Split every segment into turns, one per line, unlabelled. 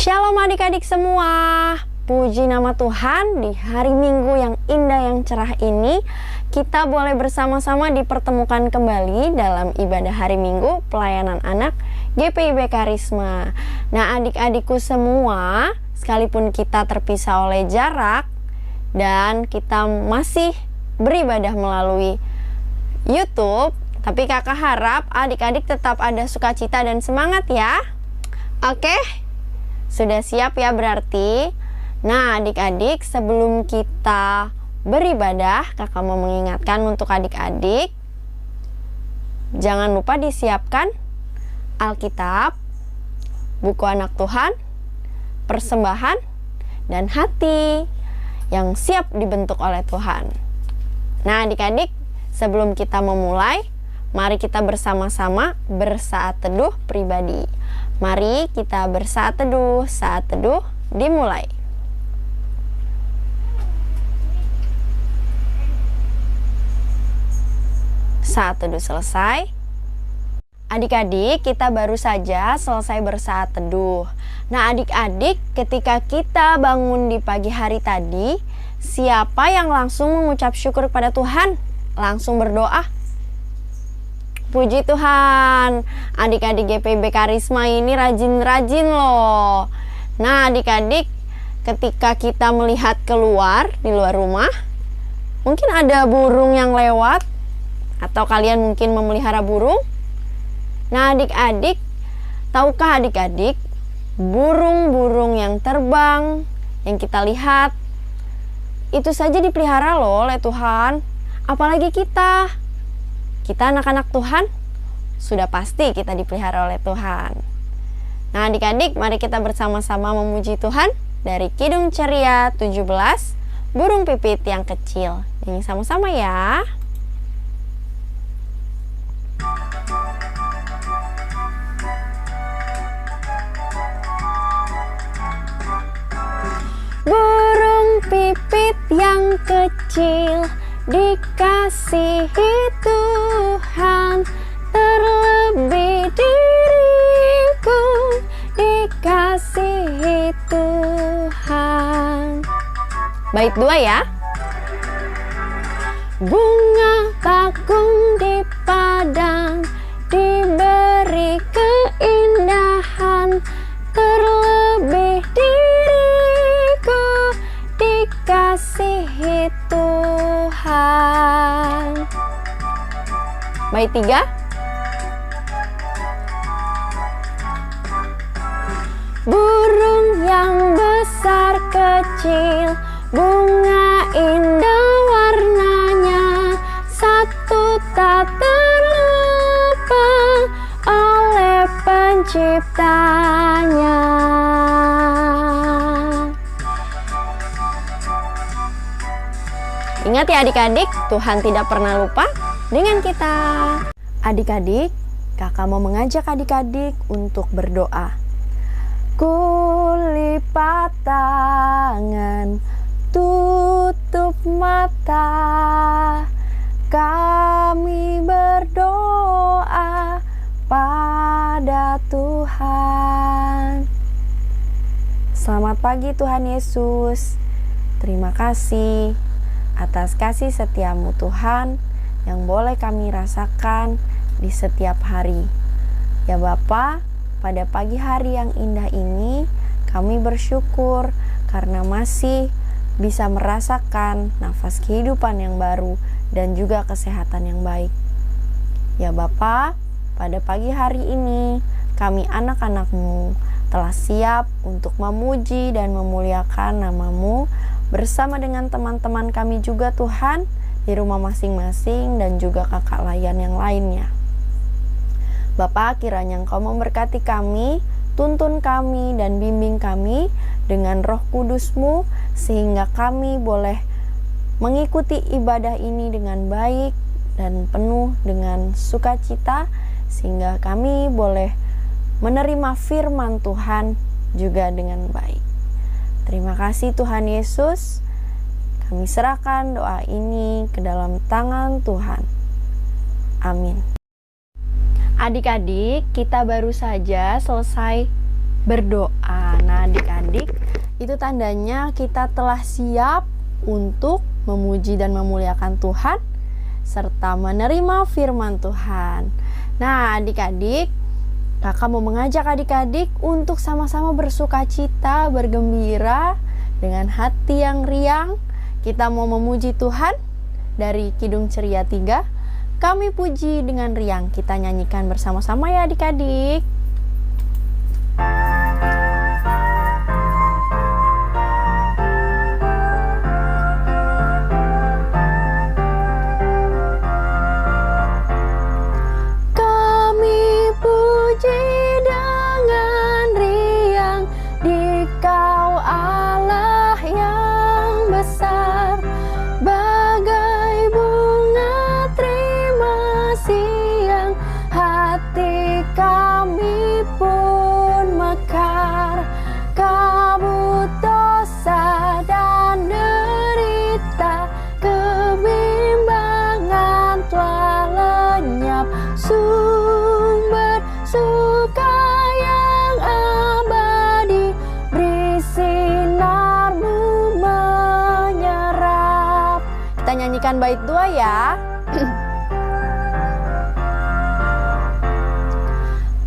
Shalom adik-adik semua. Puji nama Tuhan, di hari Minggu yang indah yang cerah ini kita boleh bersama-sama dipertemukan kembali dalam ibadah hari Minggu pelayanan anak GPIB Karisma. Nah adik-adikku semua, sekalipun kita terpisah oleh jarak dan kita masih beribadah melalui YouTube, tapi kakak harap adik-adik tetap ada sukacita dan semangat ya. Oke? Sudah siap ya berarti? Nah adik-adik, sebelum kita beribadah, kakak mau mengingatkan untuk adik-adik, jangan lupa disiapkan Alkitab, buku anak Tuhan, persembahan, dan hati yang siap dibentuk oleh Tuhan. Nah adik-adik, sebelum kita memulai, mari kita bersama-sama bersaat teduh pribadi. Mari kita bersaat teduh, saat teduh dimulai. Saat teduh selesai. Adik-adik, kita baru saja selesai bersaat teduh. Nah adik-adik, ketika kita bangun di pagi hari tadi, siapa yang langsung mengucap syukur kepada Tuhan? Langsung berdoa. Puji Tuhan, adik-adik GPIB Karisma ini rajin-rajin loh. Nah adik-adik, ketika kita melihat keluar di luar rumah, mungkin ada burung yang lewat, atau kalian mungkin memelihara burung. Nah adik-adik, tahukah adik-adik, burung-burung yang terbang, yang kita lihat, itu saja dipelihara loh oleh Tuhan. Apalagi kita anak-anak Tuhan, sudah pasti kita dipelihara oleh Tuhan. Nah adik-adik, mari kita bersama-sama memuji Tuhan dari Kidung Ceria 17, Burung Pipit yang Kecil. Nyanyi sama-sama ya. Burung pipit yang kecil, dikasihi Tuhan, terlebih diriku dikasihi Tuhan. Bait 2 ya. Bunga bakung di padang diberi keindahan, terlebih diriku dikasihi Tuhan. Bait 3. Burung yang besar kecil, bunga indah warnanya, satu tak terlupa oleh penciptanya. Ingat ya adik-adik, Tuhan tidak pernah lupa dengan kita. Adik-adik, kakak mau mengajak adik-adik untuk berdoa. Kulipat tangan, tutup mata, kami berdoa pada Tuhan. Selamat pagi Tuhan Yesus. Terima kasih atas kasih setiamu Tuhan yang boleh kami rasakan di setiap hari. Ya Bapa, pada pagi hari yang indah ini kami bersyukur karena masih bisa merasakan nafas kehidupan yang baru dan juga kesehatan yang baik. Ya Bapa, pada pagi hari ini kami anak-anak-Mu telah siap untuk memuji dan memuliakan nama-Mu bersama dengan teman-teman kami juga Tuhan di rumah masing-masing dan juga kakak layan yang lainnya. Bapa, kiranya Engkau memberkati kami, tuntun kami dan bimbing kami dengan Roh Kudus-Mu sehingga kami boleh mengikuti ibadah ini dengan baik dan penuh dengan sukacita, sehingga kami boleh menerima firman Tuhan juga dengan baik. Terima kasih Tuhan Yesus. Kami serahkan doa ini ke dalam tangan Tuhan. Amin. Adik-adik, kita baru saja selesai berdoa. Nah, adik-adik, itu tandanya kita telah siap untuk memuji dan memuliakan Tuhan serta menerima firman Tuhan. Nah, adik-adik, kakak mau mengajak adik-adik untuk sama-sama bersukacita, bergembira dengan hati yang riang. Kita mau memuji Tuhan dari Kidung Ceria 3. Kami puji dengan riang. Kita nyanyikan bersama-sama ya adik-adik. Sumber suka yang abadi, beri sinarmu menyerap. Kita nyanyikan bait 2 ya.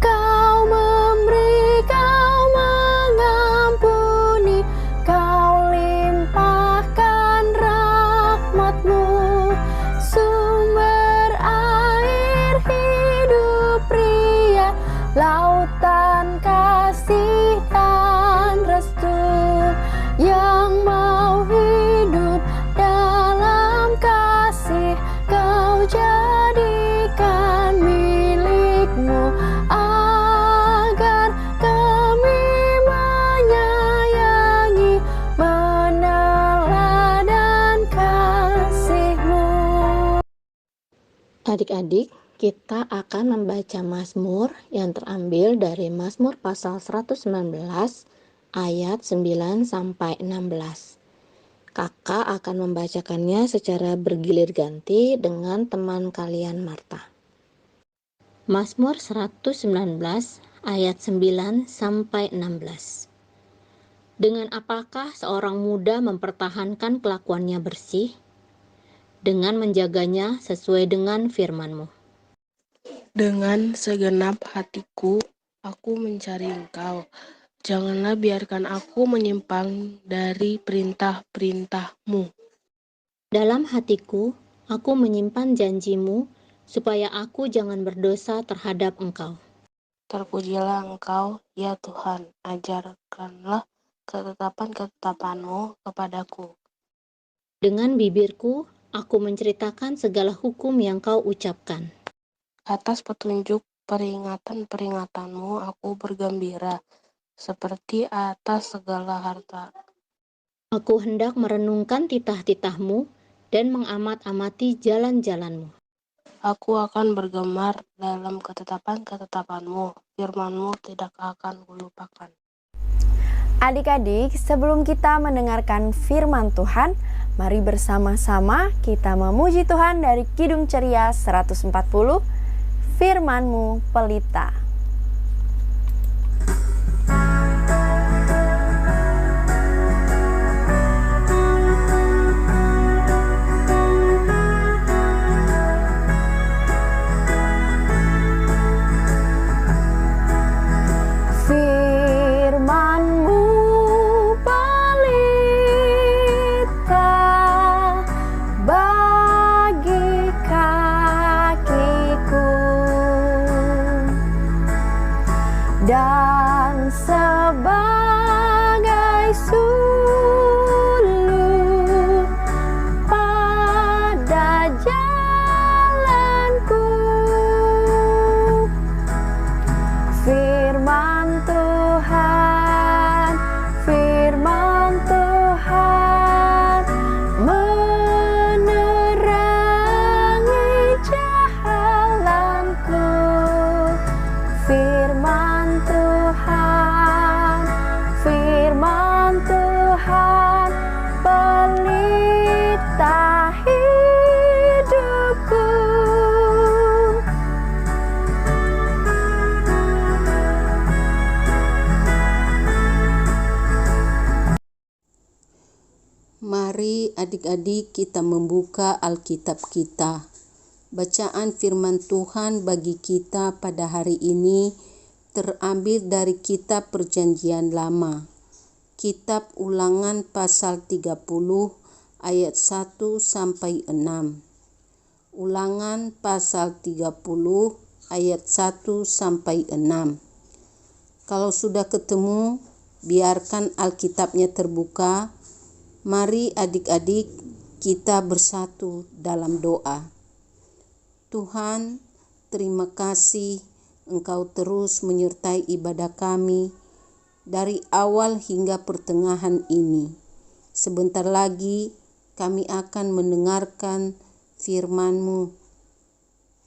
Kau memberi, kau mengampuni, kau limpahkan rahmat-Mu, sumber air hidup pria, lautan kasih dan restu, yang mau hidup dalam kasih, kau jadikan milik-Mu, agar kami menyayangi, meneladan kasih-Mu. Adik-adik, kita akan membaca Mazmur yang terambil dari Mazmur pasal 119 ayat 9 sampai 16. Kakak akan membacakannya secara bergilir ganti dengan teman kalian Marta. Mazmur 119 ayat 9 sampai 16. Dengan apakah seorang muda mempertahankan kelakuannya bersih? Dengan menjaganya sesuai dengan firman-Mu.
Dengan segenap hatiku, aku mencari Engkau. Janganlah biarkan aku menyimpang dari perintah-perintah-Mu.
Dalam hatiku, aku menyimpan janji-Mu, supaya aku jangan berdosa terhadap Engkau.
Terpujilah Engkau, ya Tuhan, ajarkanlah ketetapan-ketetapan-Mu kepadaku.
Dengan bibirku, aku menceritakan segala hukum yang Kau ucapkan.
Atas petunjuk peringatan-peringatan-Mu aku bergembira, seperti atas segala harta.
Aku hendak merenungkan titah-titah-Mu dan mengamat-amati jalan-jalan-Mu.
Aku akan bergemar dalam ketetapan-ketetapan-Mu, firman-Mu tidak akan kulupakan.
Adik-adik, sebelum kita mendengarkan firman Tuhan, mari bersama-sama kita memuji Tuhan dari Kidung Ceria 140, firman-Mu pelita.
Mari adik-adik kita membuka Alkitab kita. Bacaan firman Tuhan bagi kita pada hari ini terambil dari kitab Perjanjian Lama. Kitab Ulangan pasal 30 ayat 1 sampai 6. Ulangan pasal 30 ayat 1 sampai 6. Kalau sudah ketemu, biarkan Alkitabnya terbuka. Mari adik-adik kita bersatu dalam doa. Tuhan, terima kasih Engkau terus menyertai ibadah kami dari awal hingga pertengahan ini. Sebentar lagi kami akan mendengarkan firman-Mu.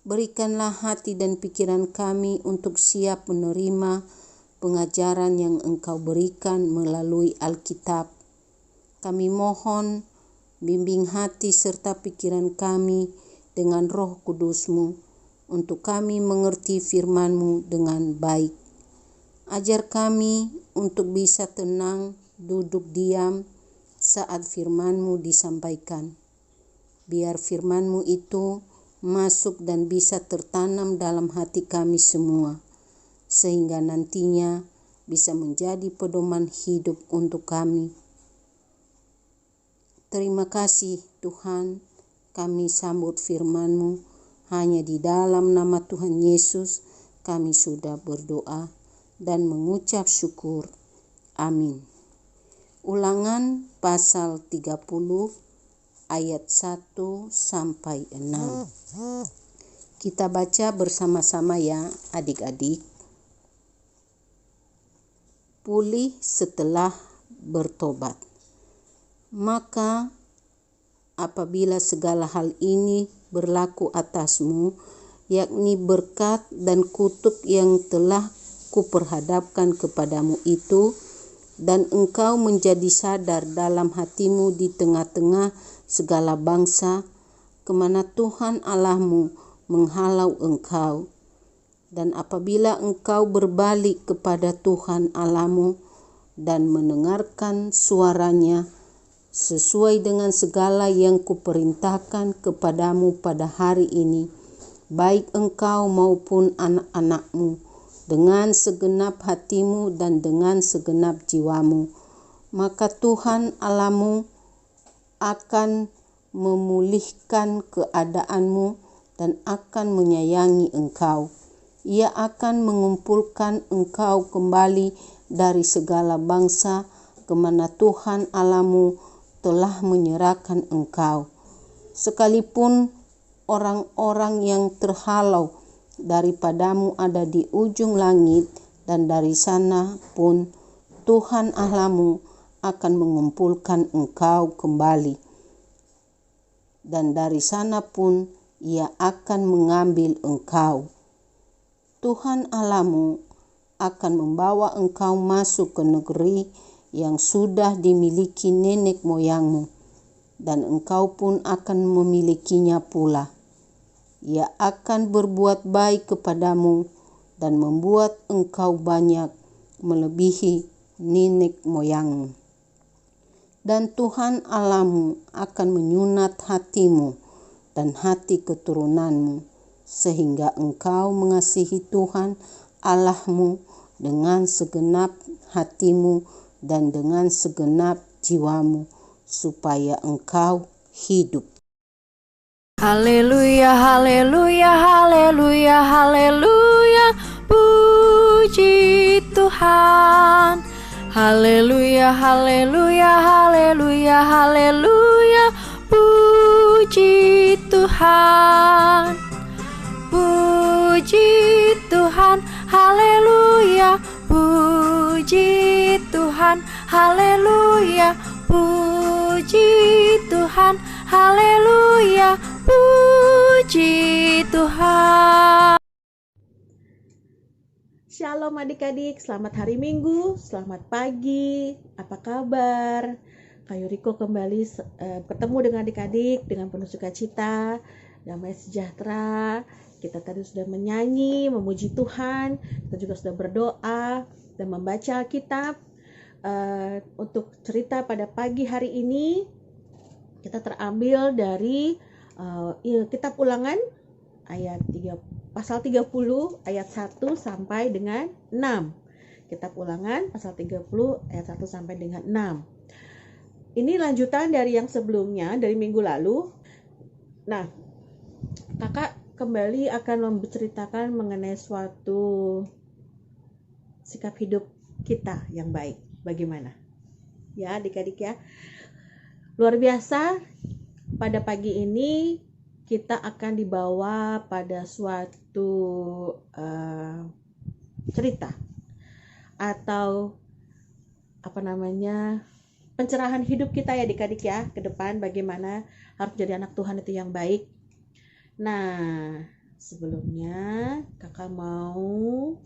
Berikanlah hati dan pikiran kami untuk siap menerima pengajaran yang Engkau berikan melalui Alkitab. Kami mohon bimbing hati serta pikiran kami dengan Roh Kudus-Mu untuk kami mengerti firman-Mu dengan baik. Ajar kami untuk bisa tenang, duduk diam saat firman-Mu disampaikan. Biar firman-Mu itu masuk dan bisa tertanam dalam hati kami semua, sehingga nantinya bisa menjadi pedoman hidup untuk kami. Terima kasih Tuhan, kami sambut firman-Mu. Hanya di dalam nama Tuhan Yesus kami sudah berdoa dan mengucap syukur. Amin. Ulangan pasal 30 ayat 1 sampai 6. Kita baca bersama-sama ya adik-adik. Pulih setelah bertobat. Maka apabila segala hal ini berlaku atasmu, yakni berkat dan kutuk yang telah kuperhadapkan kepadamu itu, dan engkau menjadi sadar dalam hatimu di tengah-tengah segala bangsa, kemana Tuhan Allahmu menghalau engkau. Dan apabila engkau berbalik kepada Tuhan Allahmu dan mendengarkan suaranya, sesuai dengan segala yang kuperintahkan kepadamu pada hari ini, baik engkau maupun anak-anakmu, dengan segenap hatimu dan dengan segenap jiwamu, maka Tuhan Allahmu akan memulihkan keadaanmu dan akan menyayangi engkau. Ia akan mengumpulkan engkau kembali dari segala bangsa kemana Tuhan Allahmu telah menyerahkan engkau. Sekalipun orang-orang yang terhalau daripadamu ada di ujung langit, dan dari sana pun Tuhan Allahmu akan mengumpulkan engkau kembali. Dan dari sana pun Ia akan mengambil engkau. Tuhan Allahmu akan membawa engkau masuk ke negeri yang sudah dimiliki nenek moyangmu, dan engkau pun akan memilikinya pula. Ia akan berbuat baik kepadamu dan membuat engkau banyak melebihi nenek moyangmu. Dan Tuhan Allahmu akan menyunat hatimu dan hati keturunanmu, sehingga engkau mengasihi Tuhan Allahmu dengan segenap hatimu dan dengan segenap jiwamu, supaya engkau hidup.
Haleluya, haleluya, haleluya, haleluya, puji Tuhan. Haleluya, haleluya, haleluya, haleluya, puji Tuhan. Puji Tuhan, haleluya, puji Tuhan, haleluya, puji Tuhan, haleluya, puji Tuhan.
Shalom adik-adik, selamat hari Minggu, selamat pagi, apa kabar? Kak Yuriko kembali ketemu dengan adik-adik dengan penuh sukacita, damai sejahtera. Kita tadi sudah menyanyi, memuji Tuhan, kita juga sudah berdoa dan membaca Alkitab. Untuk cerita pada pagi hari ini, Kita terambil dari kitab Ulangan pasal 30 ayat 1 sampai dengan 6. Kitab Ulangan pasal 30 ayat 1 sampai dengan 6. Ini lanjutan dari yang sebelumnya, dari minggu lalu. Nah, kakak kembali akan menceritakan mengenai suatu sikap hidup kita yang baik. Bagaimana? Ya, adik-adik ya. Luar biasa, pada pagi ini kita akan dibawa pada suatu cerita atau pencerahan hidup kita ya adik-adik ya, ke depan bagaimana harus jadi anak Tuhan itu yang baik. Nah, sebelumnya kakak mau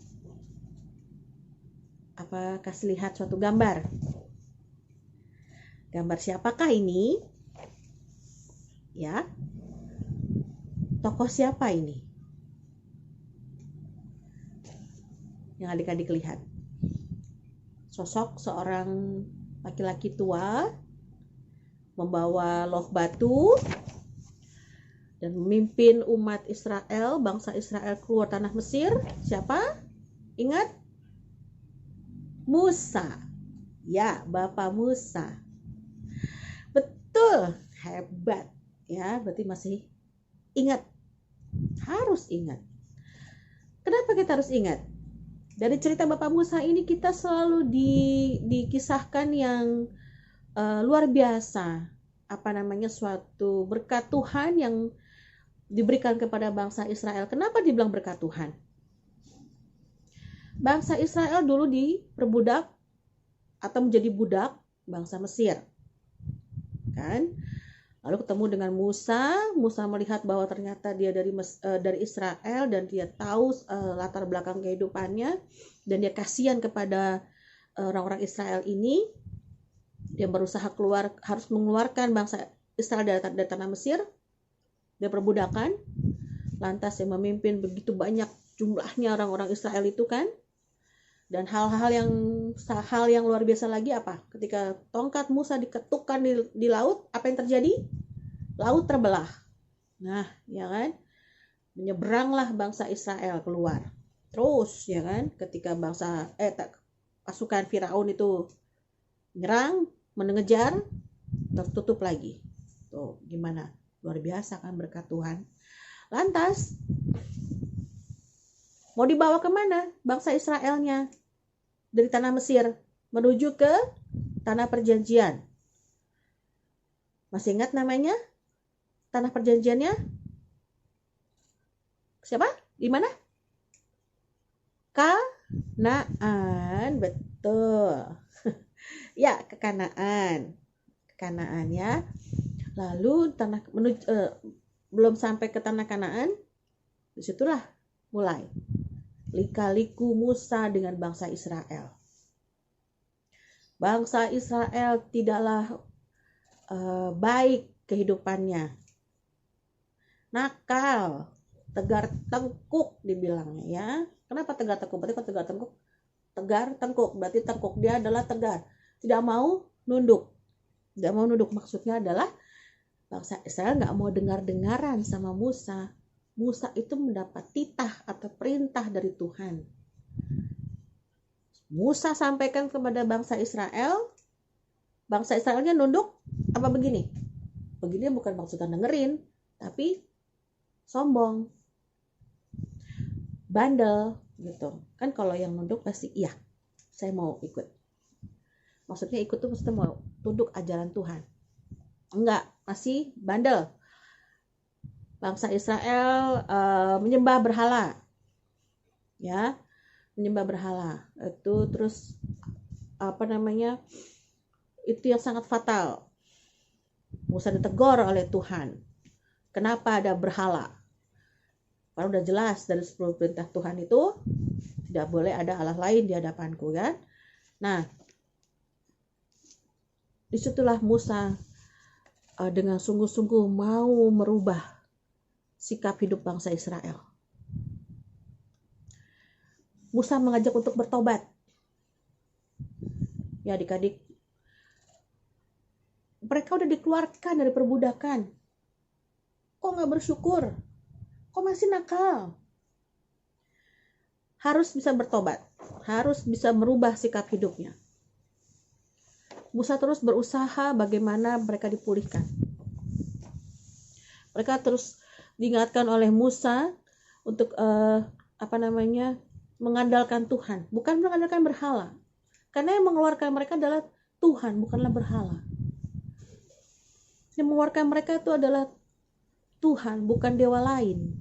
kasih lihat suatu gambar. Gambar siapakah ini? Ya. Tokoh siapa ini? Yang adik-adik lihat. Sosok seorang laki-laki tua membawa loh batu dan memimpin umat Israel, bangsa Israel keluar tanah Mesir. Siapa? Ingat? Musa. Ya, Bapak Musa. Betul, hebat. Ya, berarti masih ingat. Harus ingat. Kenapa kita harus ingat? Dari cerita Bapak Musa ini kita selalu dikisahkan yang luar biasa. Suatu berkat Tuhan yang diberikan kepada bangsa Israel. Kenapa dibilang berkat Tuhan? Bangsa Israel dulu diperbudak atau menjadi budak bangsa Mesir. Kan? Lalu ketemu dengan Musa melihat bahwa ternyata dia dari Israel dan dia tahu latar belakang kehidupannya dan dia kasihan kepada orang-orang Israel ini. Dia berusaha harus mengeluarkan bangsa Israel dari tanah Mesir, dari perbudakan. Lantas yang memimpin begitu banyak jumlahnya orang-orang Israel itu kan. Dan hal yang luar biasa lagi apa? Ketika tongkat Musa diketukkan di laut, apa yang terjadi? Laut terbelah. Nah, ya kan? Menyeberanglah bangsa Israel keluar. Terus, ya kan? Ketika pasukan Firaun itu nyerang, mengejar, tertutup lagi. Tuh, gimana? Luar biasa kan berkat Tuhan. Lantas, mau dibawa kemana bangsa Israelnya? Dari tanah Mesir menuju ke tanah perjanjian. Masih ingat namanya? Tanah perjanjiannya? Siapa? Di mana? Kanaan, betul. Ya, ke Kanaan. Kanaan ya. Lalu belum sampai ke tanah Kanaan, disitulah mulai lika-liku Musa dengan bangsa Israel. Bangsa Israel tidaklah baik kehidupannya. Nakal, tegar tengkuk dibilangnya ya. Kenapa tegar tengkuk? Berarti kalau tegar tengkuk berarti tengkuk dia adalah tegar. Tidak mau nunduk. Tidak mau nunduk maksudnya adalah bangsa Israel nggak mau dengar-dengaran sama Musa. Musa itu mendapat titah atau perintah dari Tuhan. Musa sampaikan kepada bangsa Israel. Bangsa Israelnya nunduk apa begini? Begini bukan maksudnya dengerin, tapi sombong, bandel gitu. Kan kalau yang nunduk pasti iya, saya mau ikut. Maksudnya ikut tuh maksudnya mau tunduk ajaran Tuhan. Enggak, masih bandel. Bangsa Israel menyembah berhala. Ya, menyembah berhala. Itu terus itu yang sangat fatal. Musa ditegur oleh Tuhan. Kenapa ada berhala? Karena udah jelas dari 10 perintah Tuhan itu tidak boleh ada Allah lain di hadapanku kan. Nah, disitulah Musa dengan sungguh-sungguh mau merubah sikap hidup bangsa Israel. Musa mengajak untuk bertobat. Ya adik-adik, Mereka udah dikeluarkan dari perbudakan. Kok nggak bersyukur? Kok masih nakal? Harus bisa bertobat, harus bisa merubah sikap hidupnya. Musa terus berusaha bagaimana mereka dipulihkan. Mereka terus diingatkan oleh Musa untuk mengandalkan Tuhan, bukan mengandalkan berhala. Karena yang mengeluarkan mereka adalah Tuhan, bukanlah berhala. Yang mengeluarkan mereka itu adalah Tuhan, bukan dewa lain.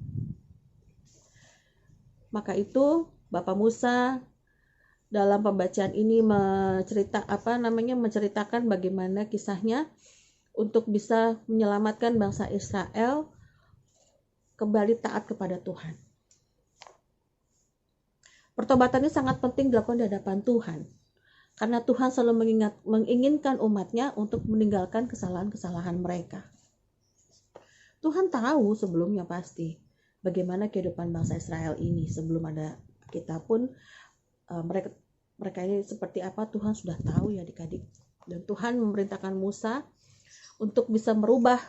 Maka itu Bapak Musa dalam pembacaan ini menceritakan bagaimana kisahnya untuk bisa menyelamatkan bangsa Israel kembali taat kepada Tuhan. Pertobatan ini sangat penting dilakukan di hadapan Tuhan, karena Tuhan selalu menginginkan umatnya untuk meninggalkan kesalahan-kesalahan mereka. Tuhan tahu sebelumnya pasti bagaimana kehidupan bangsa Israel ini sebelum ada kita pun mereka ini seperti apa Tuhan sudah tahu ya adik-adik. Dan Tuhan memerintahkan Musa untuk bisa merubah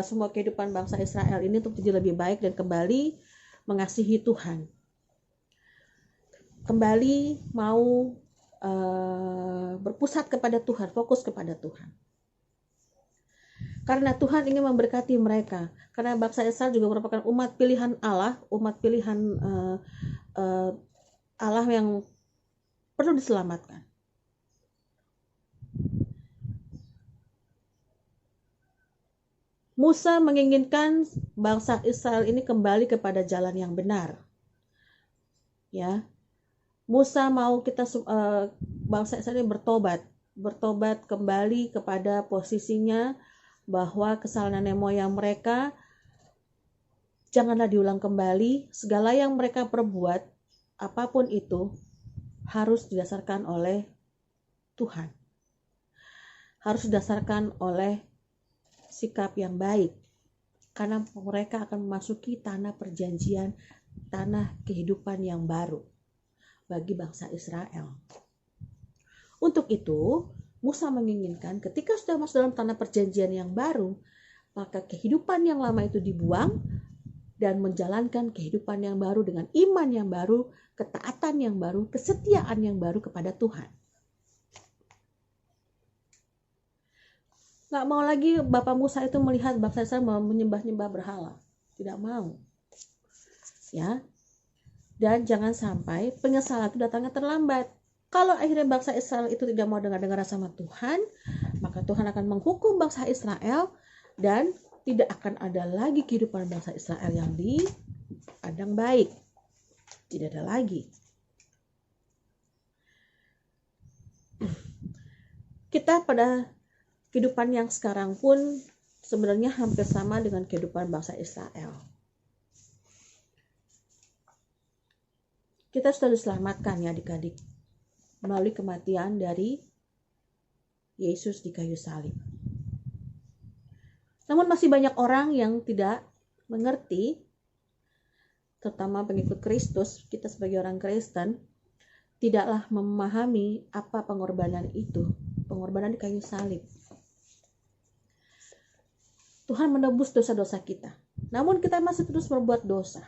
semua kehidupan bangsa Israel ini untuk menjadi lebih baik dan kembali mengasihi Tuhan. Kembali mau berpusat kepada Tuhan, fokus kepada Tuhan. Karena Tuhan ingin memberkati mereka. Karena bangsa Israel juga merupakan umat pilihan Allah, umat pilihan Allah yang perlu diselamatkan. Musa menginginkan bangsa Israel ini kembali kepada jalan yang benar. Ya, Musa mau bangsa Israel ini bertobat kembali kepada posisinya, bahwa kesalahan nenek moyang mereka janganlah diulang kembali. Segala yang mereka perbuat, apapun itu, harus didasarkan oleh Tuhan. Harus didasarkan oleh sikap yang baik. Karena mereka akan memasuki tanah perjanjian, tanah kehidupan yang baru bagi bangsa Israel. Untuk itu, Musa menginginkan ketika sudah masuk dalam tanah perjanjian yang baru, maka kehidupan yang lama itu dibuang dan menjalankan kehidupan yang baru dengan iman yang baru, ketaatan yang baru, kesetiaan yang baru kepada Tuhan. Nggak mau lagi Bapak Musa itu melihat bangsa Israel menyembah-nyembah berhala. Tidak mau. Ya. Dan jangan sampai penyesalan itu datangnya terlambat. Kalau akhirnya bangsa Israel itu tidak mau dengar-dengar sama Tuhan, maka Tuhan akan menghukum bangsa Israel dan tidak akan ada lagi kehidupan bangsa Israel yang dipandang baik. Tidak ada lagi. Kita pada kehidupan yang sekarang pun sebenarnya hampir sama dengan kehidupan bangsa Israel. Kita sudah diselamatkan ya adik-adik, melalui kematian dari Yesus di kayu salib. Namun masih banyak orang yang tidak mengerti, terutama pengikut Kristus, kita sebagai orang Kristen, tidaklah memahami apa pengorbanan itu, pengorbanan di kayu salib. Tuhan menebus dosa-dosa kita, namun kita masih terus berbuat dosa.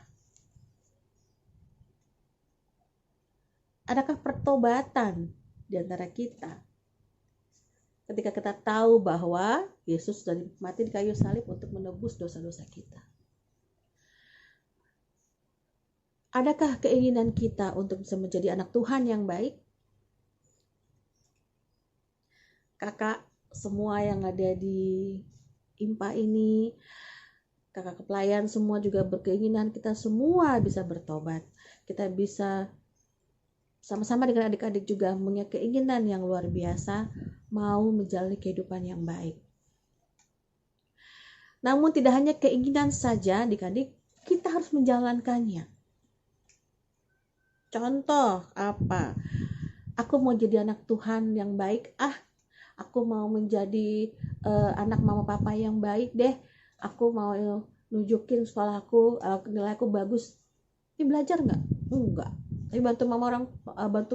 Adakah pertobatan di antara kita ketika kita tahu bahwa Yesus sudah mati di kayu salib untuk menebus dosa-dosa kita? Adakah keinginan kita untuk bisa menjadi anak Tuhan yang baik? Kakak semua yang ada di IMPA ini, kakak kepelayan semua juga berkeinginan kita semua bisa bertobat. Kita bisa sama-sama dengan adik-adik juga punya keinginan yang luar biasa, mau menjalani kehidupan yang baik. Namun tidak hanya keinginan saja adik-adik, kita harus menjalankannya. Contoh apa? Aku mau jadi anak Tuhan yang baik, aku mau menjadi anak mama papa yang baik deh, aku mau nunjukin sekolahku, nilai aku bagus. Ini belajar nggak? Enggak. Tapi bantu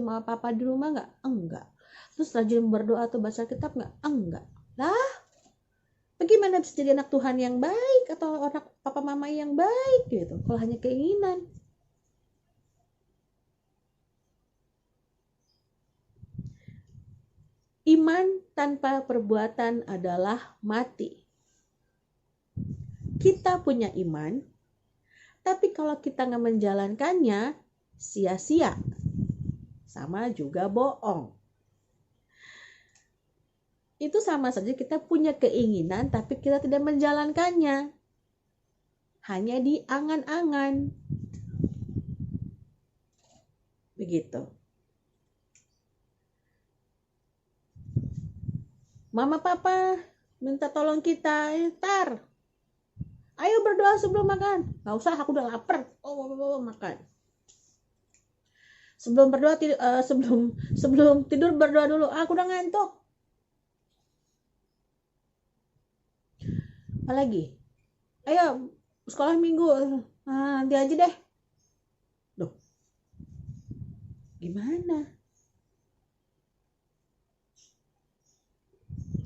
mama papa di rumah nggak? Enggak. Terus rajin berdoa atau baca kitab nggak? Enggak. Lah, bagaimana bisa jadi anak Tuhan yang baik atau anak papa mama yang baik gitu? Kalau hanya keinginan. Iman tanpa perbuatan adalah mati. Kita punya iman, tapi kalau kita nggak menjalankannya, sia-sia. Sama juga bohong. Itu sama saja kita punya keinginan tapi kita tidak menjalankannya. Hanya di angan-angan. Begitu. Mama papa minta tolong kita, tar. Ayo berdoa sebelum makan. Gak usah, aku udah lapar. Makan. Sebelum berdoa sebelum tidur berdoa dulu. Aku udah ngantuk. Apalagi? Ayo sekolah minggu. Nanti aja deh. Loh. Gimana?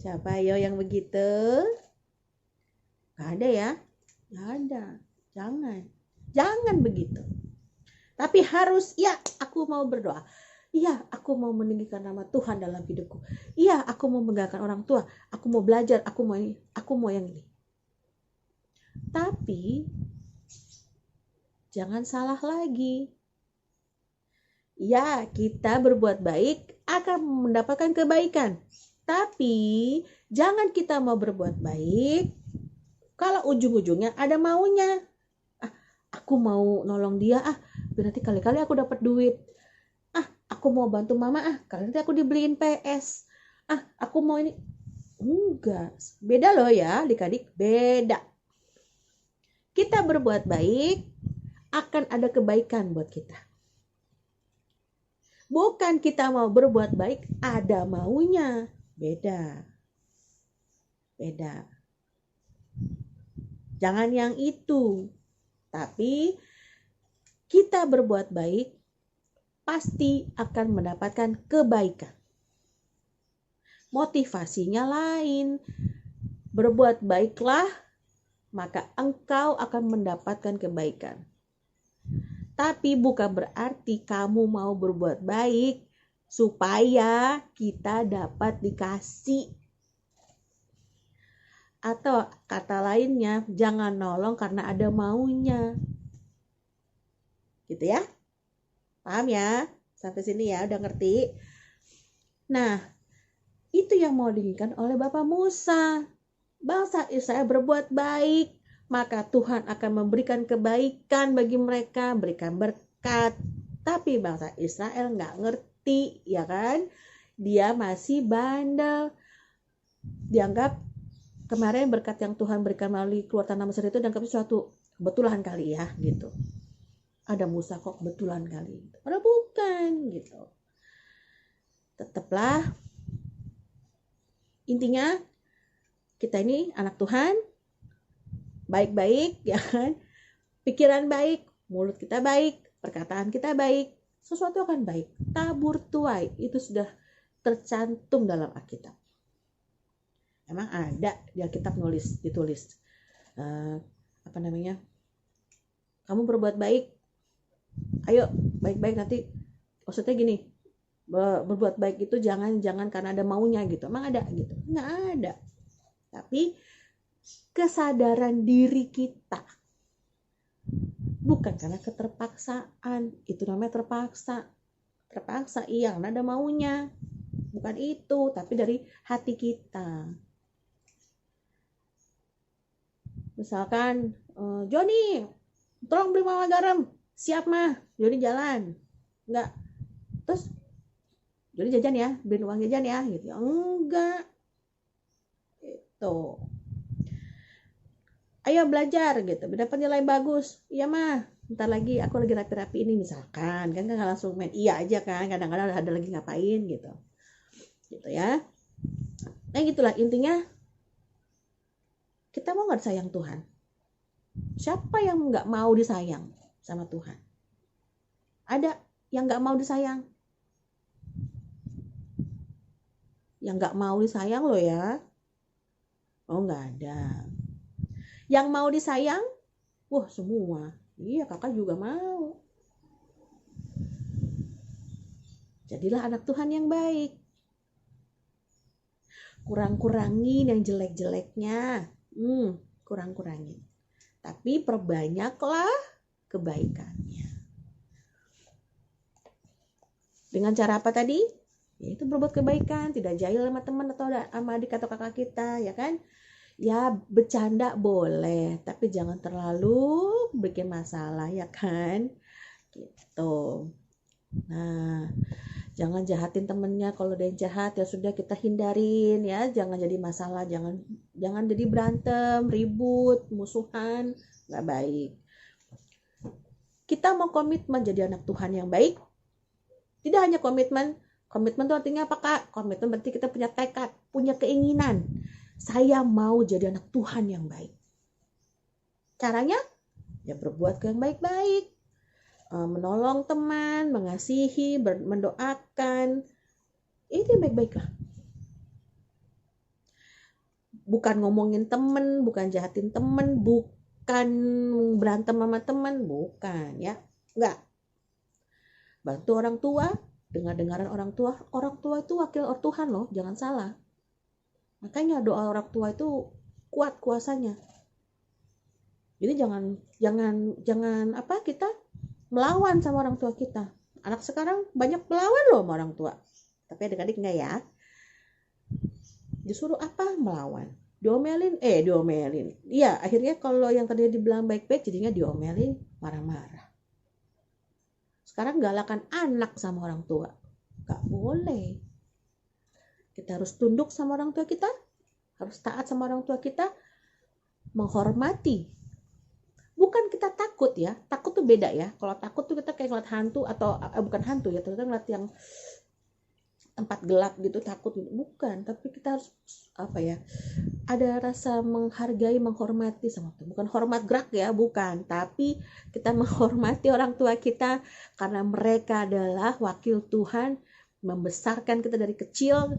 Siapa ayo yang begitu? Gak ada ya? Gak ada. Jangan begitu. Tapi harus, ya aku mau berdoa. Iya, aku mau meninggikan nama Tuhan dalam hidupku. Iya, aku mau menggalakan orang tua. Aku mau belajar, aku mau yang ini. Tapi jangan salah lagi. Ya, kita berbuat baik akan mendapatkan kebaikan. Tapi jangan kita mau berbuat baik kalau ujung-ujungnya ada maunya. Aku mau nolong dia, berarti kali-kali aku dapat duit. Aku mau bantu mama, kali nanti aku dibeliin PS. Aku mau ini. Enggak, beda loh ya, adik-adik, beda. Kita berbuat baik, akan ada kebaikan buat kita. Bukan kita mau berbuat baik, ada maunya. Beda. Jangan yang itu. Tapi kita berbuat baik, pasti akan mendapatkan kebaikan. Motivasinya lain. Berbuat baiklah, maka engkau akan mendapatkan kebaikan. Tapi bukan berarti kamu mau berbuat baik supaya kita dapat dikasih. Atau kata lainnya, jangan nolong karena ada maunya. Gitu ya? Paham ya? Sampai sini ya, udah ngerti? Nah, itu yang mau diinginkan oleh Bapak Musa. Bangsa Israel berbuat baik, maka Tuhan akan memberikan kebaikan bagi mereka, berikan berkat. Tapi bangsa Israel nggak ngerti, ya kan? Dia masih bandel. Dianggap kemarin berkat yang Tuhan berikan melalui keluar tanah Mesir itu dianggap suatu kebetulan kali ya, gitu. Ada Musa kok kebetulan kali. Padahal bukan, gitu. Tetaplah, intinya kita ini anak Tuhan, baik-baik, ya kan? Pikiran baik, mulut kita baik, perkataan kita baik, sesuatu akan baik. Tabur tuai, itu sudah tercantum dalam Alkitab. Emang ada di Alkitab ditulis, kamu berbuat baik, ayo baik-baik nanti. Maksudnya gini, berbuat baik itu jangan karena ada maunya gitu. Emang ada gitu? Nggak ada. Tapi kesadaran diri kita, bukan karena keterpaksaan. Itu namanya terpaksa iya, karena ada maunya. Bukan itu, tapi dari hati kita. Misalkan, Joni, tolong beli mama garam. Siap mah, Joni jalan. Enggak. Terus Joni jajan ya, beliin uang jajan ya, gitu. Enggak. Itu. Ayo belajar gitu, dapat nilai bagus. Iya mah, bentar lagi aku lagi rapi-rapi ini misalkan. Kan nggak langsung main iya aja kan, kadang-kadang ada lagi ngapain gitu. Gitu ya. Nah gitulah intinya. Kita mau nggak disayang Tuhan? Siapa yang nggak mau disayang sama Tuhan? Ada yang nggak mau disayang? yang nggak mau disayang loh ya. Oh, nggak ada. Yang mau disayang, wah semua. Iya, kakak juga mau. Jadilah anak Tuhan yang baik. Kurang-kurangin yang jelek-jeleknya. Kurang-kurangin. Tapi perbanyaklah kebaikannya. Dengan cara apa tadi? Yaitu berbuat kebaikan, tidak jahil sama teman atau sama adik atau kakak kita, ya kan? Ya bercanda boleh, tapi jangan terlalu bikin masalah, ya kan? Gitu. Nah, jangan jahatin temennya. Kalau dia jahat ya sudah kita hindarin ya, jangan jadi masalah, jangan jadi berantem, ribut, musuhan, nggak baik. Kita mau komitmen jadi anak Tuhan yang baik. Tidak hanya komitmen itu artinya apa Kak? Komitmen berarti kita punya tekad, punya keinginan. Saya mau jadi anak Tuhan yang baik. Caranya ya berbuat yang baik-baik. Menolong teman, mengasihi, mendoakan. Itu yang baik-baik lah. Bukan ngomongin teman, bukan jahatin teman, bukan berantem sama teman, bukan ya. Enggak. Bantu orang tua, dengar-dengaran orang tua itu wakil Tuhan loh, jangan salah. Makanya doa orang tua itu kuat kuasanya. Jadi jangan apa kita melawan sama orang tua kita. Anak sekarang banyak melawan loh sama orang tua. Tapi adik-adik enggak ya. Disuruh apa? Melawan. Diomelin. Iya, akhirnya kalau yang tadinya dibilang baik-baik jadinya diomelin, marah-marah. Sekarang galakan anak sama orang tua. Gak boleh. Kita harus tunduk sama orang tua kita. Harus taat sama orang tua kita. Menghormati. Bukan kita takut ya. Takut tuh beda ya. Kalau takut tuh kita kayak ngeliat hantu atau bukan hantu ya. Kita ngeliat yang tempat gelap gitu, takut gitu. Bukan. Tapi kita harus apa ya. Ada rasa menghargai, menghormati sama Tuhan. Bukan hormat gerak ya, bukan. Tapi kita menghormati orang tua kita karena mereka adalah wakil Tuhan, membesarkan kita dari kecil,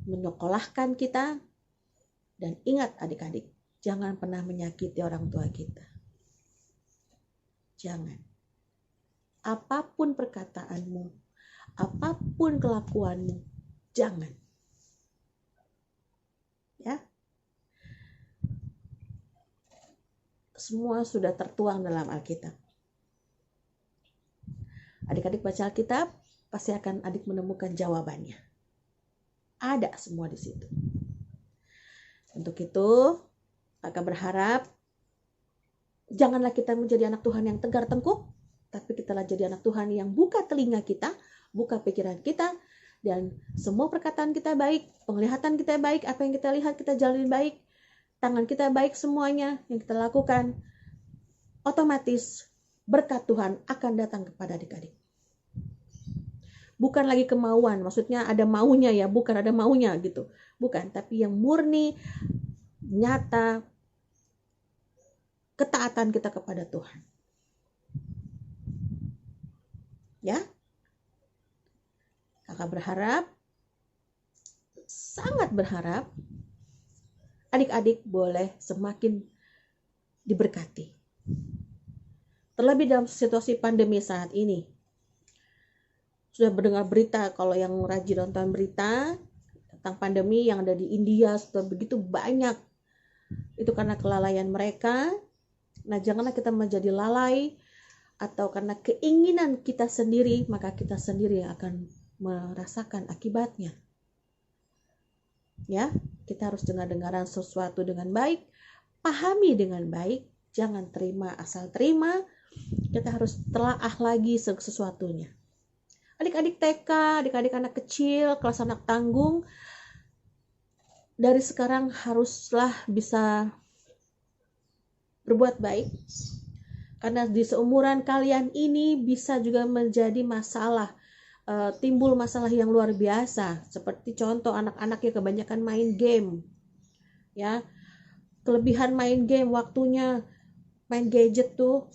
menyekolahkan kita. Dan ingat adik-adik, jangan pernah menyakiti orang tua kita. Jangan. Apapun perkataanmu, apapun kelakuanmu, jangan. Ya. Semua sudah tertuang dalam Alkitab. Adik-adik baca Alkitab, pasti akan adik menemukan jawabannya. Ada semua di situ. Untuk itu, kakak berharap janganlah kita menjadi anak Tuhan yang tegar tengkuk, tapi kitalah jadi anak Tuhan yang buka telinga kita, buka pikiran kita, dan semua perkataan kita baik, penglihatan kita baik, apa yang kita lihat kita jalanin baik, tangan kita baik, semuanya yang kita lakukan, otomatis berkat Tuhan akan datang kepada adik-adik. Bukan lagi kemauan, maksudnya ada maunya ya, bukan ada maunya gitu. Bukan, tapi yang murni, nyata, ketaatan kita kepada Tuhan. Ya, kakak berharap, sangat berharap, adik-adik boleh semakin diberkati. Terlebih dalam situasi pandemi saat ini. Sudah mendengar berita, kalau yang rajin nonton berita tentang pandemi yang ada di India, sudah begitu banyak. Itu karena kelalaian mereka. Nah, janganlah kita menjadi lalai, atau karena keinginan kita sendiri, maka kita sendiri yang akan merasakan akibatnya. Ya, kita harus dengar-dengaran sesuatu dengan baik, pahami dengan baik, jangan terima asal terima. Kita harus telaah lagi sesuatunya. Adik-adik TK, adik-adik anak kecil, kelas anak tanggung, dari sekarang haruslah bisa berbuat baik. Karena di seumuran kalian ini bisa juga menjadi masalah, timbul masalah yang luar biasa. Seperti contoh anak-anak yang kebanyakan main game. Ya, kelebihan main game, waktunya main gadget tuh.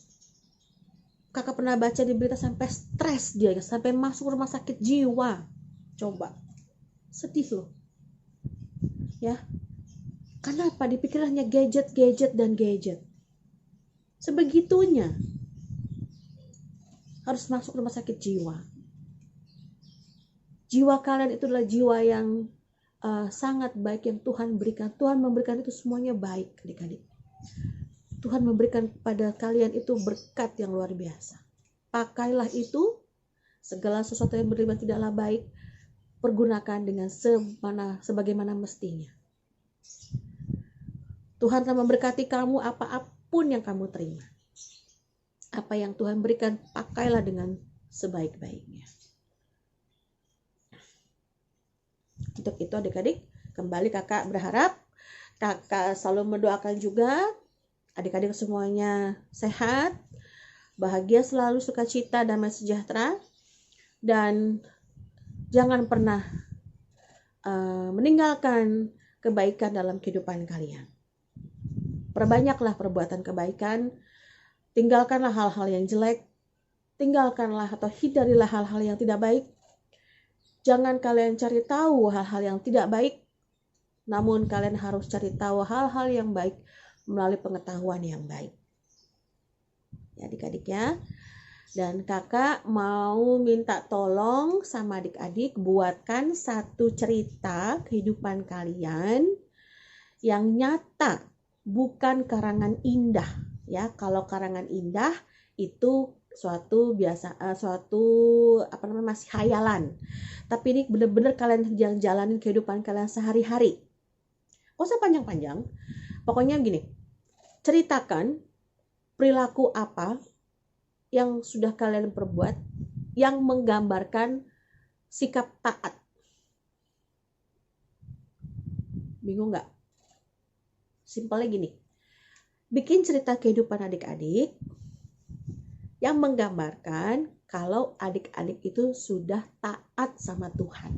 Kakak pernah baca di berita sampai stres dia, sampai masuk rumah sakit jiwa. Coba, sedih loh. Ya, kenapa di pikirannya gadget, gadget, dan gadget? Sebegitunya harus masuk rumah sakit jiwa. Jiwa kalian itu adalah jiwa yang sangat baik yang Tuhan berikan. Tuhan memberikan itu semuanya baik, adik-adik. Tuhan memberikan pada kalian itu berkat yang luar biasa. Pakailah itu, segala sesuatu yang berlibat tidaklah baik, pergunakan dengan sebagaimana mestinya. Tuhan telah memberkati kamu apapun yang kamu terima. Apa yang Tuhan berikan, pakailah dengan sebaik-baiknya. Untuk itu adik-adik, kembali kakak berharap, kakak selalu mendoakan juga adik-adik semuanya sehat, bahagia selalu, sukacita, damai sejahtera, dan jangan pernah meninggalkan kebaikan dalam kehidupan kalian. Perbanyaklah perbuatan kebaikan, tinggalkanlah hal-hal yang jelek, tinggalkanlah atau hindarilah hal-hal yang tidak baik. Jangan kalian cari tahu hal-hal yang tidak baik, namun kalian harus cari tahu hal-hal yang baik melalui pengetahuan yang baik. Ya adik-adik ya. Dan kakak mau minta tolong sama adik-adik buatkan satu cerita kehidupan kalian yang nyata, bukan karangan indah. Ya, kalau karangan indah itu masih khayalan. Tapi ini benar-benar kalian jalanin kehidupan kalian sehari-hari. Gak usah panjang-panjang. Pokoknya gini, ceritakan perilaku apa yang sudah kalian perbuat yang menggambarkan sikap taat. Bingung nggak? Simpelnya gini, bikin cerita kehidupan adik-adik yang menggambarkan kalau adik-adik itu sudah taat sama Tuhan.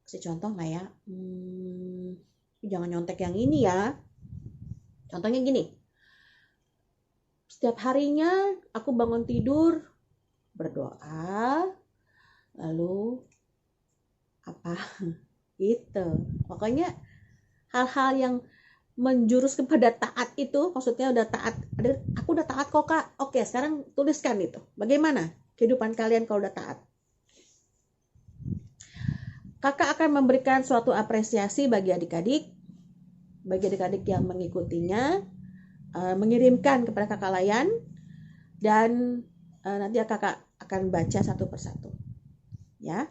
Kasih contoh nggak ya? Jangan nyontek yang ini ya. Contohnya gini, setiap harinya aku bangun tidur, berdoa, lalu apa gitu. Pokoknya hal-hal yang menjurus kepada taat itu, maksudnya udah taat. Aku udah taat kok kak. Oke, sekarang tuliskan itu. Bagaimana kehidupan kalian kalau udah taat? Kakak akan memberikan suatu apresiasi bagi adik-adik yang mengikutinya, mengirimkan kepada kakak Layan, dan nanti kakak akan baca satu persatu. Ya.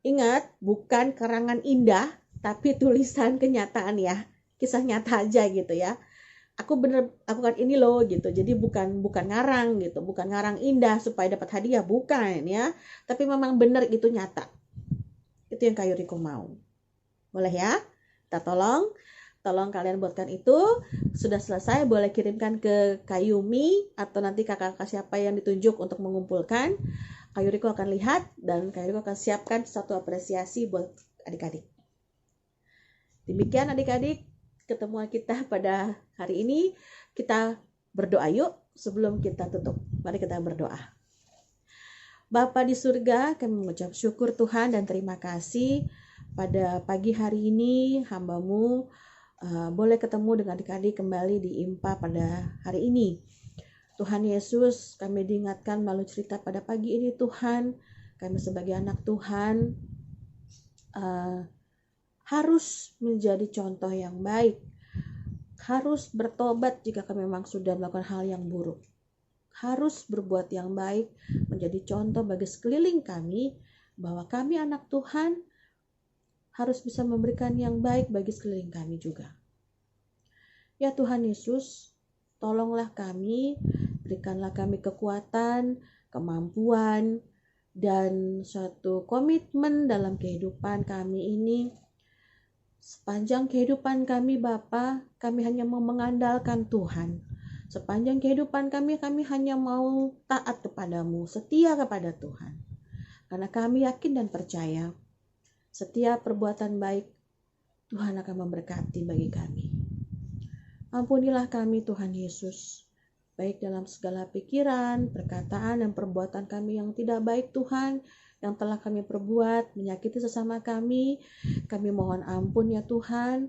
Ingat, bukan karangan indah, tapi tulisan kenyataan ya, kisah nyata aja gitu ya. Aku kan ini loh gitu, jadi bukan ngarang gitu, bukan ngarang indah supaya dapat hadiah, bukan ya, tapi memang benar itu nyata. Itu yang Kak Yuriko mau. Boleh ya? Kita tolong kalian buatkan itu. Sudah selesai, boleh kirimkan ke Kayumi atau nanti kakak siapa yang ditunjuk untuk mengumpulkan. Kak Yuriko akan lihat dan Kak Yuriko akan siapkan satu apresiasi buat adik-adik. Demikian adik-adik ketemuan kita pada hari ini. Kita berdoa yuk sebelum kita tutup. Mari kita berdoa. Bapa di surga, kami mengucap syukur Tuhan dan terima kasih pada pagi hari ini hamba-Mu boleh ketemu dengan adik-adik kembali di IMPA pada hari ini. Tuhan Yesus, kami diingatkan melalui cerita pada pagi ini Tuhan, kami sebagai anak Tuhan harus menjadi contoh yang baik, harus bertobat jika kami memang sudah melakukan hal yang buruk, harus berbuat yang baik, menjadi contoh bagi sekeliling kami, bahwa kami anak Tuhan harus bisa memberikan yang baik bagi sekeliling kami juga. Ya Tuhan Yesus, tolonglah kami, berikanlah kami kekuatan, kemampuan, dan suatu komitmen dalam kehidupan kami ini. Sepanjang kehidupan kami Bapa, kami hanya mau mengandalkan Tuhan. Sepanjang kehidupan kami hanya mau taat kepadamu, setia kepada Tuhan. Karena kami yakin dan percaya, setiap perbuatan baik, Tuhan akan memberkati bagi kami. Ampunilah kami Tuhan Yesus, baik dalam segala pikiran, perkataan, dan perbuatan kami yang tidak baik Tuhan, yang telah kami perbuat, menyakiti sesama kami mohon ampun ya Tuhan,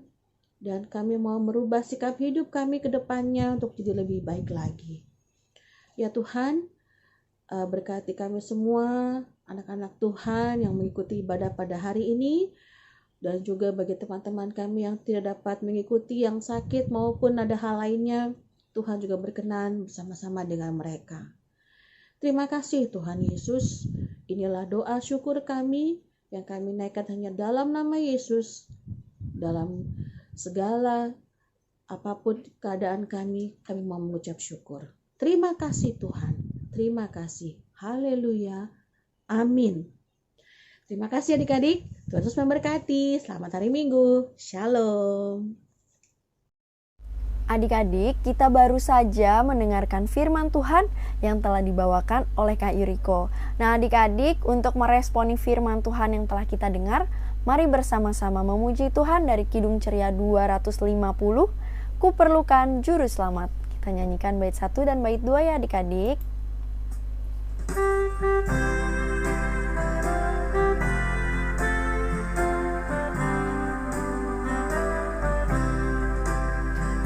dan kami mau merubah sikap hidup kami ke depannya untuk jadi lebih baik lagi. Ya Tuhan, berkati kami semua, anak-anak Tuhan yang mengikuti ibadah pada hari ini, dan juga bagi teman-teman kami yang tidak dapat mengikuti, yang sakit maupun ada hal lainnya, Tuhan juga berkenan bersama-sama dengan mereka. Terima kasih Tuhan Yesus. Inilah doa syukur kami yang kami naikkan hanya dalam nama Yesus. Dalam segala apapun keadaan kami mau mengucap syukur. Terima kasih Tuhan. Terima kasih. Haleluya. Amin. Terima kasih adik-adik. Tuhan Yesus memberkati. Selamat hari Minggu. Shalom.
Adik-adik, kita baru saja mendengarkan firman Tuhan yang telah dibawakan oleh Kak Yuriko. Nah adik-adik, untuk meresponi firman Tuhan yang telah kita dengar, mari bersama-sama memuji Tuhan dari Kidung Ceria 250, Ku Perlukan Juru Selamat. Kita nyanyikan bait 1 dan bait 2 ya adik-adik.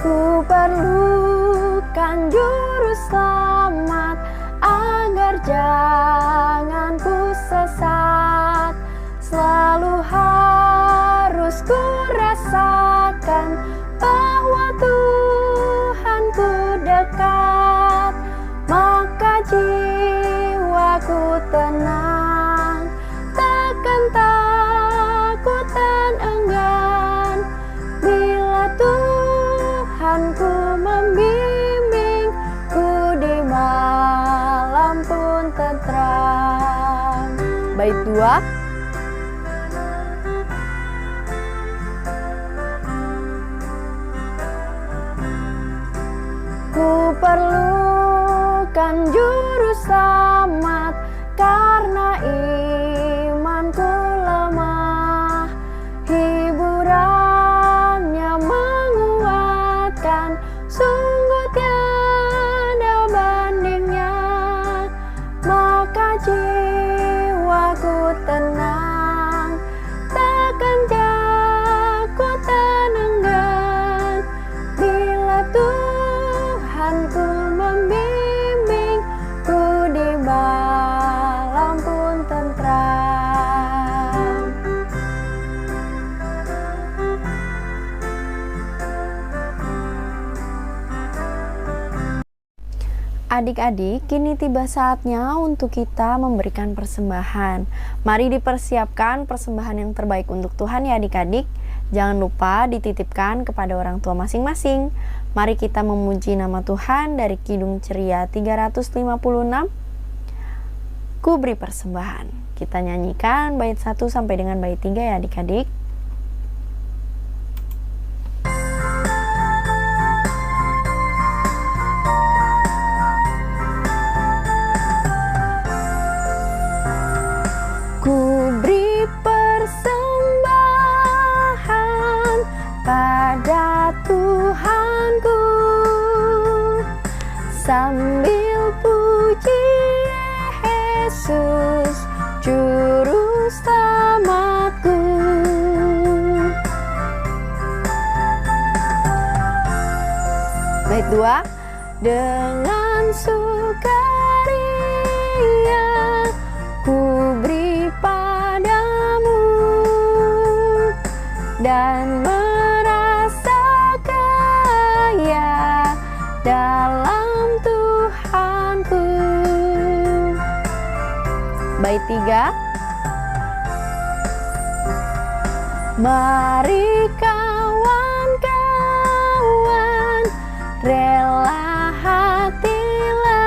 Ku perlukan juru selamat agar jangan ku sesat. Selalu harus ku rasakan bahwa Tuhan ku dekat. Maka jiwaku tenang, takkan takut dan enggan bila Tuhanku membimbing ku di malam pun tentram. Bait 2. Ku perlukan juru selamat karena imanku lemah. Hiburannya menguatkan, sungguh tiada bandingnya. Maka jiwaku tenang, takkan takut dan enggan bila Tuhanku membimbing ku di malam pun tentram. Adik-adik, kini tiba saatnya untuk kita memberikan persembahan. Mari dipersiapkan persembahan yang terbaik untuk Tuhan ya adik-adik. Jangan lupa dititipkan kepada orang tua masing-masing. Mari kita memuji nama Tuhan dari Kidung Ceria 356. Ku beri persembahan. Kita nyanyikan bait 1 sampai dengan bait 3 ya adik-adik. Ku beri persembahan pada Tuhanku sambil puji Yesus juru selamatku. Bait 2. Dengan sukaria ku beri padamu dan merasa kaya dalam Tuhanku. Bait 3. Mari kawan-kawan, rela hatilah,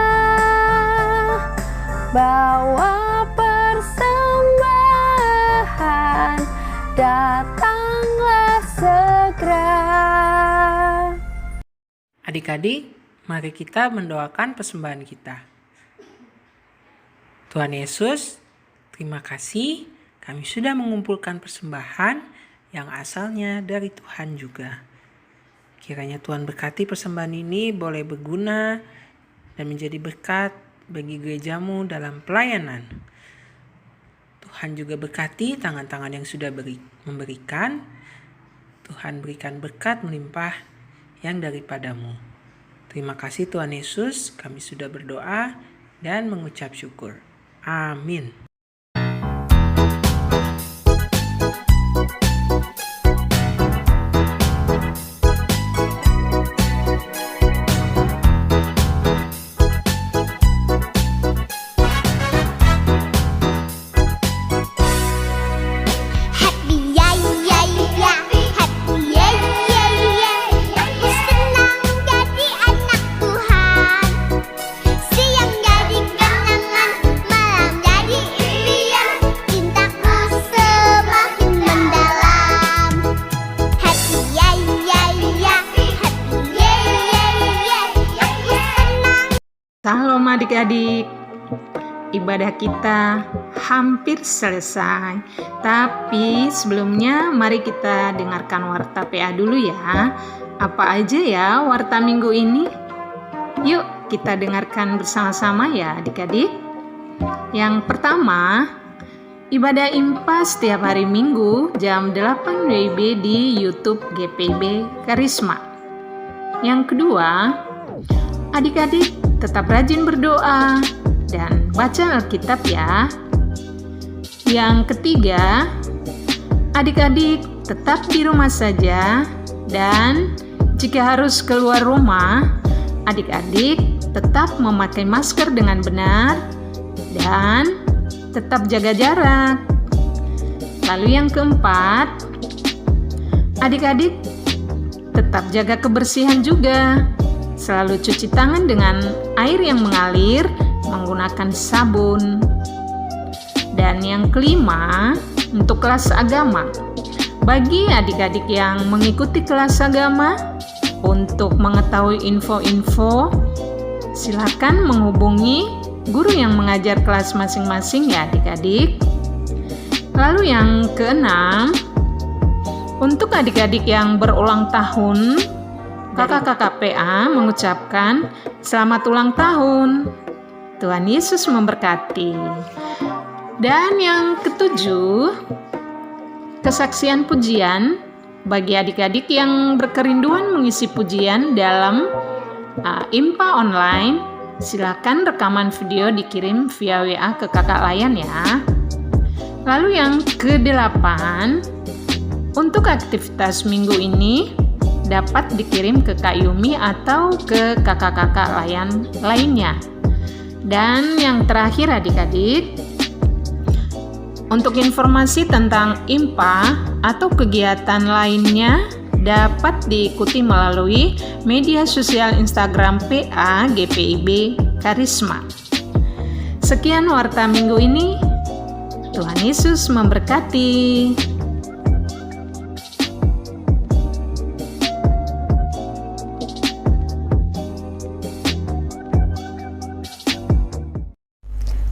bawa persembahan, datanglah segera.
Adik-adik, mari kita mendoakan persembahan kita. Tuhan Yesus, terima kasih kami sudah mengumpulkan persembahan yang asalnya dari Tuhan juga. Kiranya Tuhan berkati persembahan ini boleh berguna dan menjadi berkat bagi gerejamu dalam pelayanan. Tuhan juga berkati tangan-tangan yang sudah memberikan. Tuhan berikan berkat melimpah yang daripadamu. Terima kasih Tuhan Yesus, kami sudah berdoa dan mengucap syukur. Amin.
Salam adik-adik, ibadah kita hampir selesai. Tapi sebelumnya mari kita dengarkan warta PA dulu ya. Apa aja ya warta minggu ini? Yuk kita dengarkan bersama-sama ya adik-adik. Yang pertama, ibadah IMPA setiap hari Minggu jam 8 WIB di YouTube GPIB Karisma. Yang kedua, adik-adik tetap rajin berdoa dan baca Alkitab ya. Yang ketiga, adik-adik tetap di rumah saja dan jika harus keluar rumah, adik-adik tetap memakai masker dengan benar dan tetap jaga jarak. Lalu yang keempat, adik-adik tetap jaga kebersihan juga. Selalu cuci tangan dengan air yang mengalir menggunakan sabun. Dan yang kelima, untuk kelas agama. Bagi adik-adik yang mengikuti kelas agama, untuk mengetahui info-info, silakan menghubungi guru yang mengajar kelas masing-masing ya adik-adik. Lalu yang keenam, untuk adik-adik yang berulang tahun, kakak-kakak PA mengucapkan selamat ulang tahun. Tuhan Yesus memberkati. Dan yang ketujuh, kesaksian pujian bagi adik-adik yang berkerinduan mengisi pujian dalam IMPA online. Silakan rekaman video dikirim via WA ke kakak Layan ya. Lalu yang kedelapan, untuk aktivitas minggu ini dapat dikirim ke Kak Yumi atau ke kakak-kakak Layan lainnya. Dan yang terakhir adik-adik, untuk informasi tentang IMPA atau kegiatan lainnya dapat diikuti melalui media sosial Instagram PA GPIB Karisma. Sekian warta minggu ini. Tuhan Yesus memberkati.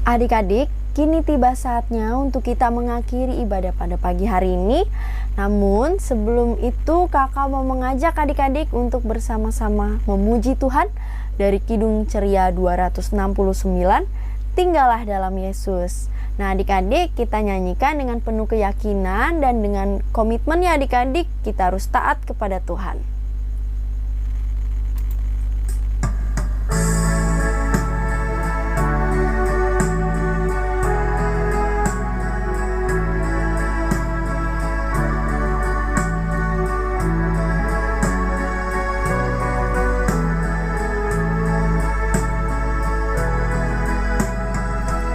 Adik-adik, kini tiba saatnya untuk kita mengakhiri ibadah pada pagi hari ini. Namun sebelum itu kakak mau mengajak adik-adik untuk bersama-sama memuji Tuhan dari Kidung Ceria 269, Tinggallah dalam Yesus. Nah adik-adik, kita nyanyikan dengan penuh keyakinan dan dengan komitmen ya adik-adik, kita harus taat kepada Tuhan.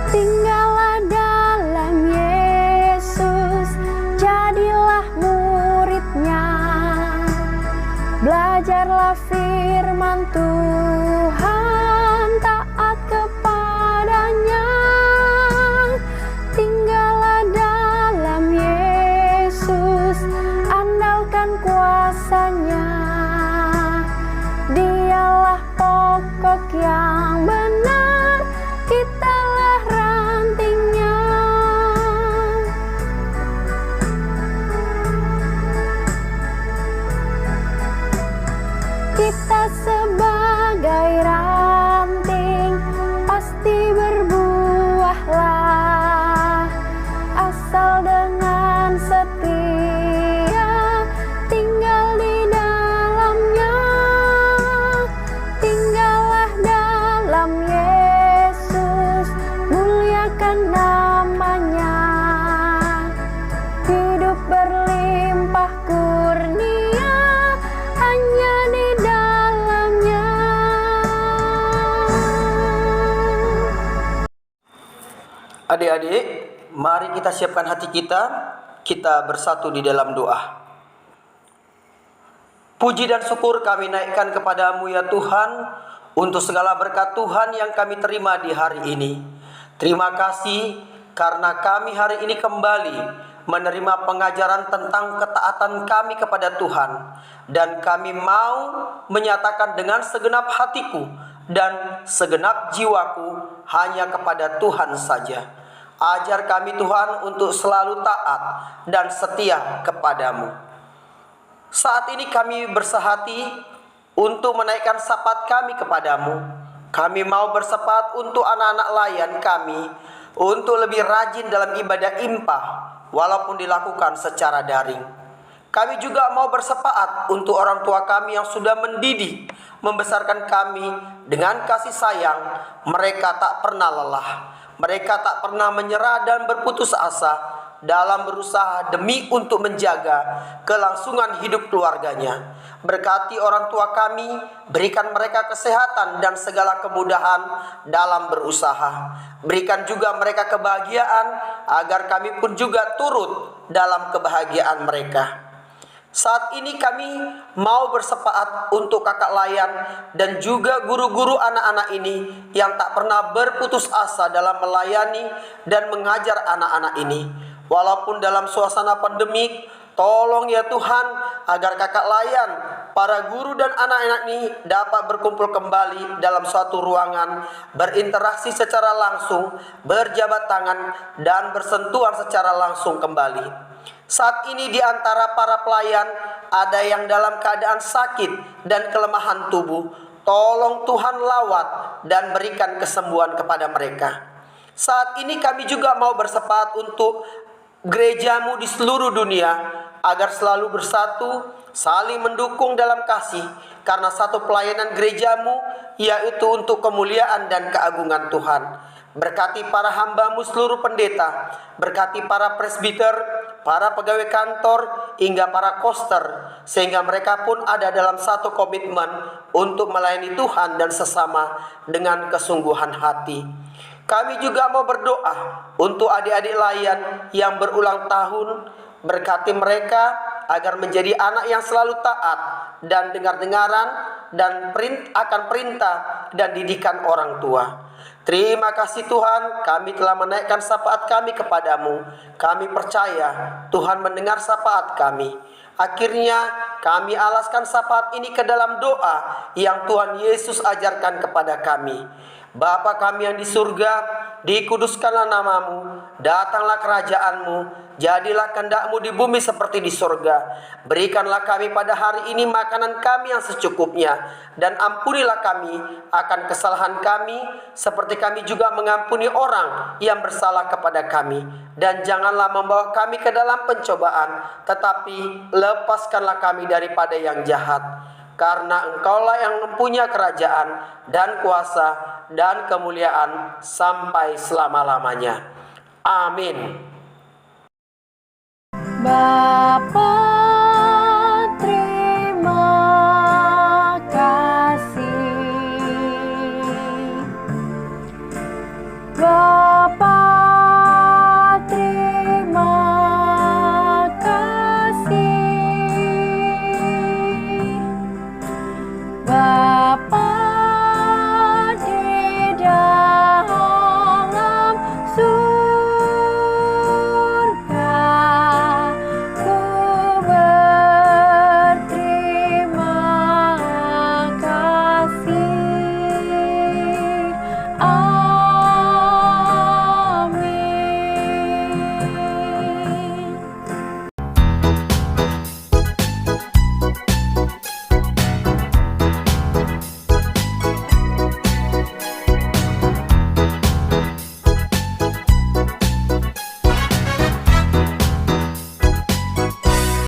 Tinggallah dalam Yesus, jadilah muridnya. Belajarlah firman Tuhan, taat kepadanya. Tinggallah dalam Yesus, andalkan kuasanya. Dialah pokok yang benar, kitalah rantingnya. Kita sebagai
Adik-adik, mari kita siapkan hati kita bersatu di dalam doa. Puji dan syukur kami naikkan kepadamu ya Tuhan, untuk segala berkat Tuhan yang kami terima di hari ini. Terima kasih karena kami hari ini kembali menerima pengajaran tentang ketaatan kami kepada Tuhan. Dan kami mau menyatakan dengan segenap hatiku dan segenap jiwaku hanya kepada Tuhan saja. Ajar kami Tuhan untuk selalu taat dan setia kepadamu. Saat ini kami bersehati untuk menaikkan syafaat kami kepadamu. Kami mau bersepakat untuk anak-anak layan kami untuk lebih rajin dalam ibadah impah walaupun dilakukan secara daring. Kami juga mau bersepakat untuk orang tua kami yang sudah mendidik, membesarkan kami dengan kasih sayang. Mereka tak pernah lelah, mereka tak pernah menyerah dan berputus asa dalam berusaha demi untuk menjaga kelangsungan hidup keluarganya. Berkati orang tua kami, berikan mereka kesehatan dan segala kemudahan dalam berusaha. Berikan juga mereka kebahagiaan agar kami pun juga turut dalam kebahagiaan mereka. Saat ini kami mau bersepakat untuk kakak layan dan juga guru-guru anak-anak ini yang tak pernah berputus asa dalam melayani dan mengajar anak-anak ini. Walaupun dalam suasana pandemik, tolong ya Tuhan agar kakak layan, para guru dan anak-anak ini dapat berkumpul kembali dalam suatu ruangan, berinteraksi secara langsung, berjabat tangan, dan bersentuhan secara langsung kembali. Saat ini di antara para pelayan ada yang dalam keadaan sakit dan kelemahan tubuh. Tolong Tuhan lawat dan berikan kesembuhan kepada mereka. Saat ini kami juga mau bersepakat untuk gerejamu di seluruh dunia agar selalu bersatu, saling mendukung dalam kasih, karena satu pelayanan gerejamu yaitu untuk kemuliaan dan keagungan Tuhan. Berkati para hambamu seluruh pendeta, berkati para presbiter, para pegawai kantor, hingga para koster, sehingga mereka pun ada dalam satu komitmen untuk melayani Tuhan dan sesama dengan kesungguhan hati. Kami juga mau berdoa untuk adik-adik layan yang berulang tahun. Berkati mereka agar menjadi anak yang selalu taat dan dengar-dengaran dan akan perintah dan didikan orang tua. Terima kasih Tuhan, kami telah menaikkan syafaat kami kepadamu. Kami percaya Tuhan mendengar syafaat kami. Akhirnya kami alaskan syafaat ini ke dalam doa yang Tuhan Yesus ajarkan kepada kami. Bapa kami yang di surga, dikuduskanlah namamu, datanglah kerajaanmu, jadilah kehendakmu di bumi seperti di surga. Berikanlah kami pada hari ini makanan kami yang secukupnya, dan ampunilah kami akan kesalahan kami, seperti kami juga mengampuni orang yang bersalah kepada kami. Dan janganlah membawa kami ke dalam pencobaan, tetapi lepaskanlah kami daripada yang jahat. Karena Engkaulah yang mempunyai kerajaan dan kuasa dan kemuliaan sampai selama-lamanya. Amin.